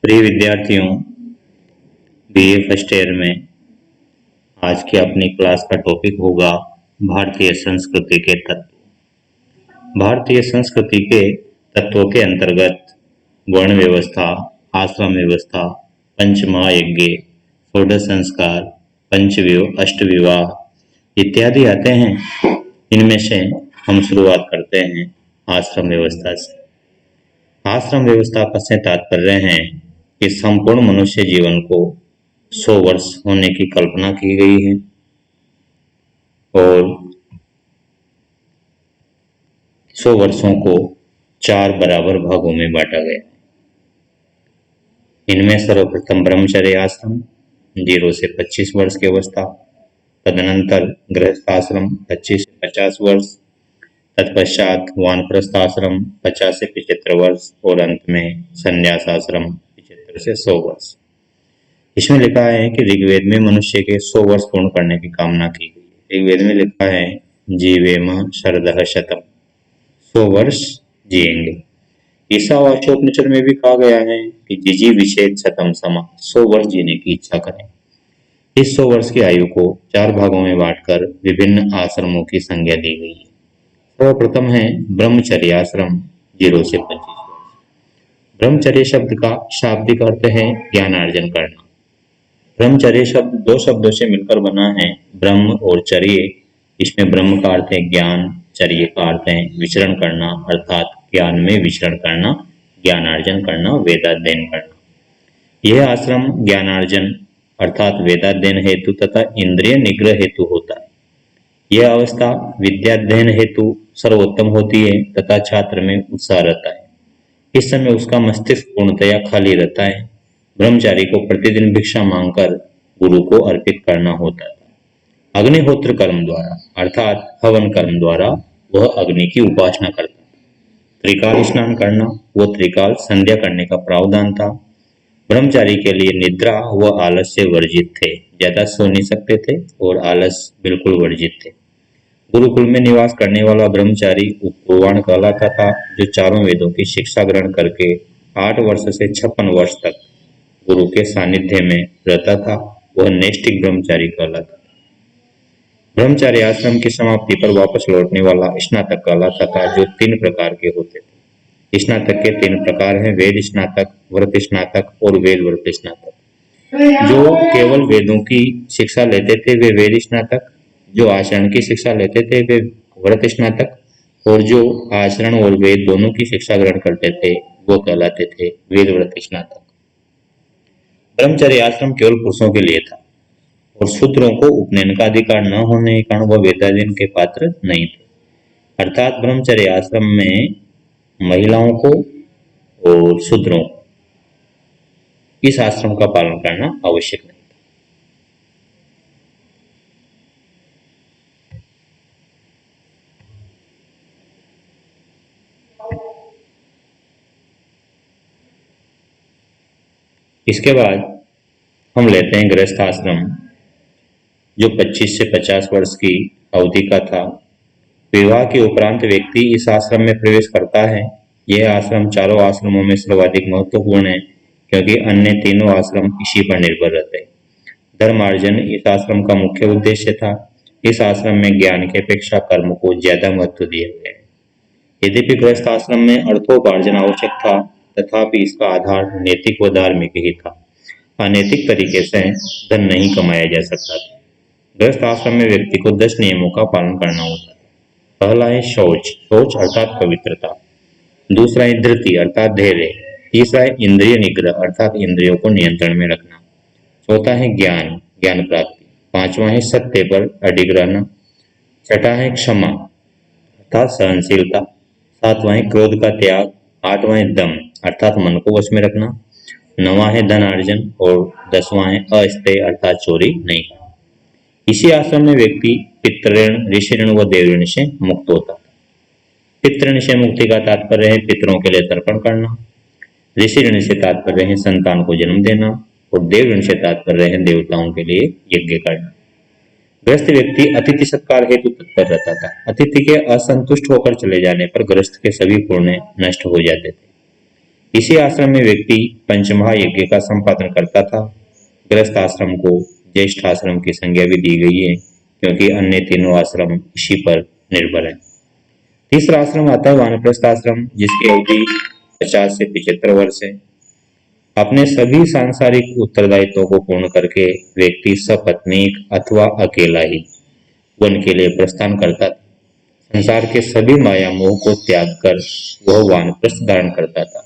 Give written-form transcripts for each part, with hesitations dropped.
प्रिय विद्यार्थियों, BA first year में आज की अपनी क्लास का टॉपिक होगा भारतीय संस्कृति के तत्व। भारतीय संस्कृति के तत्वों के अंतर्गत वर्ण व्यवस्था, आश्रम व्यवस्था, पंच महायज्ञ, षोडश संस्कार, अष्टविवाह इत्यादि आते हैं। इनमें से हम शुरुआत करते हैं आश्रम व्यवस्था से। आश्रम व्यवस्था का से तात्पर्य है कि संपूर्ण मनुष्य जीवन को 100 वर्ष होने की कल्पना की गई है और 100 वर्षों को 4 बराबर भागों में बांटा गया। इनमें सर्वप्रथम ब्रह्मचर्य आश्रम 0 से 25 वर्ष की अवस्था, तदनंतर गृहस्थ आश्रम 25 से 50 वर्ष, तत्पश्चात वानप्रस्थ आश्रम 50 से 75 वर्ष और अंत में संन्यास आश्रम 75 से 100 वर्ष। इसमें लिखा है कि ऋग्वेद में मनुष्य के 100 वर्ष पूर्ण करने की कामना की गई है। ऋग्वेद में लिखा है जीवेम शरदः शतम, 100 वर्ष जिएंगे। ईशावास्योपनिषद में भी कहा गया है कि जिजी विषेद शतम समा, 100 वर्ष जीने की इच्छा करें। इस 100 वर्ष की आयु को 4 भागों में बांटकर विभिन्न आश्रमों की संज्ञा दी गई है। सर्वप्रथम है ब्रह्मचर्य आश्रम 0 से 25 वर्ष। ब्रह्मचर्य शब्द का शाब्दिक अर्थ है ज्ञानार्जन करना। ब्रह्मचर्य शब्द 2 शब्दों से मिलकर बना है, ब्रह्म और चर्य। इसमें ब्रह्म का अर्थ है ज्ञान, चर्य का अर्थ है विचरण करना, अर्थात ज्ञान में विचरण करना, ज्ञानार्जन करना, वेदाध्ययन करना। यह आश्रम ज्ञानार्जन अर्थात वेदाध्ययन हेतु तथा इंद्रिय निग्रह हेतु होता है। यह अवस्था विद्याध्ययन हेतु सर्वोत्तम होती है तथा छात्र में उत्साह रहता है। इस समय उसका मस्तिष्क पूर्णतया खाली रहता है। ब्रह्मचारी को प्रतिदिन भिक्षा मांगकर गुरु को अर्पित करना होता था। अग्निहोत्र कर्म द्वारा अर्थात हवन कर्म द्वारा वह अग्नि की उपासना करता था। त्रिकाल स्नान करना व त्रिकाल संध्या करने का प्रावधान था। ब्रह्मचारी के लिए निद्रा व आलस्य वर्जित थे, ज्यादा सो नहीं सकते थे और आलस बिल्कुल वर्जित थे। गुरुकुल में निवास करने वाला ब्रह्मचारी उपवाण कहलाता था, जो चारों वेदों की शिक्षा ग्रहण करके 8 वर्ष से 56 वर्ष तक गुरु के सानिध्य में रहता था। वह नैष्ठिक ब्रह्मचारी कहलाता था। ब्रह्मचार्य आश्रम की समाप्ति पर वापस लौटने वाला स्नातक कहलाता था, जो 3 प्रकार के होते थे। स्नातक के 3 प्रकार हैं, वेद स्नातक, व्रत स्नातक और वेद व्रत स्नातक। जो केवल वेदों की शिक्षा लेते थे वे वेद स्नातक, जो आचरण की शिक्षा लेते थे वे व्रत स्नातक, और जो आचरण और वेद दोनों की शिक्षा ग्रहण करते थे वो कहलाते थे वेद व्रत स्नातक। ब्रह्मचर्य आश्रम केवल पुरुषों के लिए था और शूद्रों को उपनयन का अधिकार न होने के कारण वह वेदाध्ययन के पात्र नहीं थे। अर्थात ब्रह्मचर्य आश्रम में महिलाओं को और शूद्रों को इस आश्रम का पालन करना आवश्यक नहीं। इसके बाद हम लेते हैं गृहस्थ आश्रम, जो 25 से 50 वर्ष की अवधि का था। विवाह के उपरांत व्यक्ति इस आश्रम में प्रवेश करता है। यह आश्रम चारों आश्रमों में सर्वाधिक महत्वपूर्ण है, क्योंकि अन्य तीनों आश्रम इसी पर निर्भर रहते हैं। धर्मार्जन इस आश्रम का मुख्य उद्देश्य था। इस आश्रम में ज्ञान की अपेक्षा कर्म को ज्यादा महत्व दिया गया है। यद्यपि गृहस्थ आश्रम में अर्थोपार्जन आवश्यक था, तथापि इसका आधार नैतिक व धार्मिक ही था। अनैतिक तरीके से धन नहीं कमाया जा सकता था। गृहस्थ आश्रम में व्यक्ति को 10 नियमों का पालन करना होता है। पहला है शौच, शौच अर्थात पवित्रता। दूसरा है धृति अर्थात धैर्य। तीसरा है इंद्रिय निग्रह अर्थात इंद्रियों को नियंत्रण में रखना। चौथा है ज्ञान, ज्ञान प्राप्ति। पांचवा है सत्य पर अडिग रहना। छठा है क्षमा अर्थात सहनशीलता। सातवां है क्रोध का त्याग। आठवां है दम अर्थात मन को वश में रखना। 9वां है धन अर्जन और 10वां है अस्तेय अर्थात चोरी नहीं करना। इसी आश्रम में व्यक्ति पितृऋण, ऋषि ऋण व देव ऋण से मुक्त होता था। पितृऋण से मुक्ति का तात्पर्य है पितरों के लिए तर्पण करना। ऋषि ऋण से तात्पर्य है संतान को जन्म देना और देव ऋण से तात्पर्य है देवताओं के लिए यज्ञ करना। गृहस्थ व्यक्ति अतिथि सत्कार हेतु तत्पर रहता था। अतिथि के असंतुष्ट होकर चले जाने पर गृहस्थ के सभी पुण्य नष्ट हो जाते थे। इसी आश्रम में व्यक्ति पंचमहायज्ञ का संपादन करता था। गृहस्थ आश्रम को ज्येष्ठ आश्रम की संज्ञा भी दी गई है, क्योंकि अन्य तीनों आश्रम इसी पर निर्भर है। तीसरा आश्रम आता है वानप्रस्थ आश्रम, जिसकी अवधि 50 से 75 वर्ष है। अपने सभी सांसारिक उत्तरदायित्वों को पूर्ण करके व्यक्ति सपत्नीक अथवा अकेला ही वन के लिए प्रस्थान करता था। संसार के सभी माया मोह को त्याग कर वह वानप्रस्थ धारण करता था।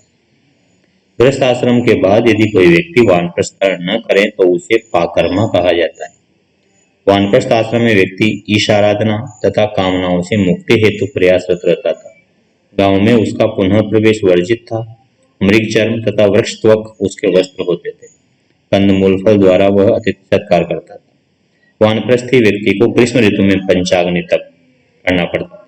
गृहस्थ आश्रम के बाद यदि कोई व्यक्ति वानप्रस्थ धारण न करे तो उसे पाकर्मा कहा जाता है। वानप्रस्थ आश्रम में व्यक्ति ईशाराधना तथा कामनाओं से मुक्ति हेतु प्रयासरत रहता था। गांव में उसका पुनः प्रवेश वर्जित था। मृग चर्म तथा वृक्ष त्वक उसके वस्त्र होते थे। कंदमूल फल द्वारा वह अतिथि सत्कार करता था। वानप्रस्थी व्यक्ति को ग्रीष्म ऋतु में पंचाग्नि तप करना पड़ता था।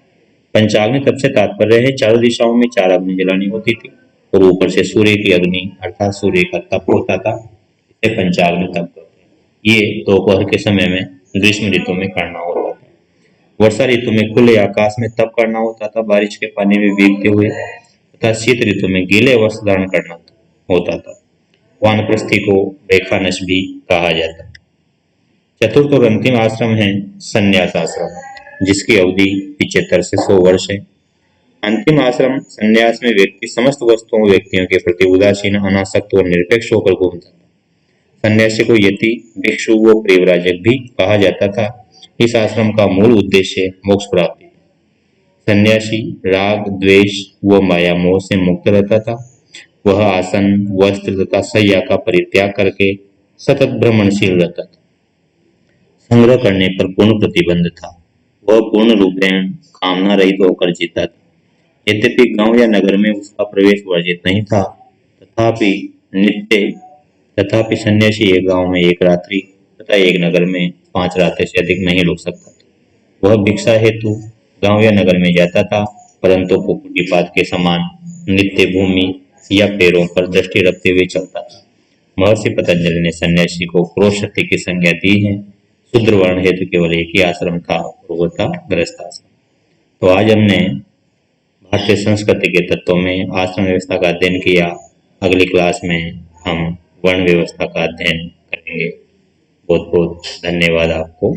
पंचाग्नि तप से तात्पर्य है चारों दिशाओं में 4 अग्नि जलानी होती थी और ऊपर से सूर्य की अग्नि अर्थात सूर्य का तप होता था। इसे पंचाग्नि तप कहते हैं। ये दोपहर के समय में ग्रीष्म ऋतु में करना होता था। वर्षा ऋतु में खुले आकाश में तप करना होता था, बारिश के पानी में भीगते हुए, तथा शीत ऋतु में गीले वस्त्र धारण करना होता था। वानप्रस्थी को रेखानश भी कहा जाता है। चतुर्थ और अंतिम आश्रम है संन्यास आश्रम, जिसकी अवधि 75 से 100 वर्ष है। अंतिम आश्रम संन्यास में व्यक्ति समस्त वस्तुओं व्यक्तियों के प्रति उदासीन, अनासक्त और निरपेक्ष होकर घूमता था। सन्यासी को यति, भिक्षु व परिव्राजक भी कहा जाता था। इस आश्रम का मूल उद्देश्य मोक्ष प्राप्ति था। सन्यासी राग, द्वेष व माया मोह से मुक्त रहता था। वह आसन, वस्त्र तथा शय्या का परित्याग करके सतत भ्रमणशील रहता था। संग्रह करने पर पूर्ण प्रतिबंध था। वह पूर्ण रूपेण कामना रहित होकर जीता था। यद्यपि गांव या नगर में उसका प्रवेश वर्जित नहीं था, तथापि सन्यासी एक गांव में 1 रात्रि तथा एक नगर में 5 रातें से अधिक नहीं रुक सकता था। वह भिक्षा हेतु गांव या नगर में जाता था, परंतु कुकुटीपात के समान नित्य भूमि या पैरों पर दृष्टि रखते हुए चलता था। महर्षि पतंजलि ने सन्यासी को क्रोध शक्ति की संज्ञा दी है। शूद्र वर्ण हेतु केवल एक ही आश्रम था और वो था गृहस्थ आश्रम। तो आज हमने भारतीय संस्कृति के तत्वों में आश्रम व्यवस्था का अध्ययन किया। अगली क्लास में हम वर्ण व्यवस्था का अध्ययन करेंगे। बहुत बहुत धन्यवाद आपको।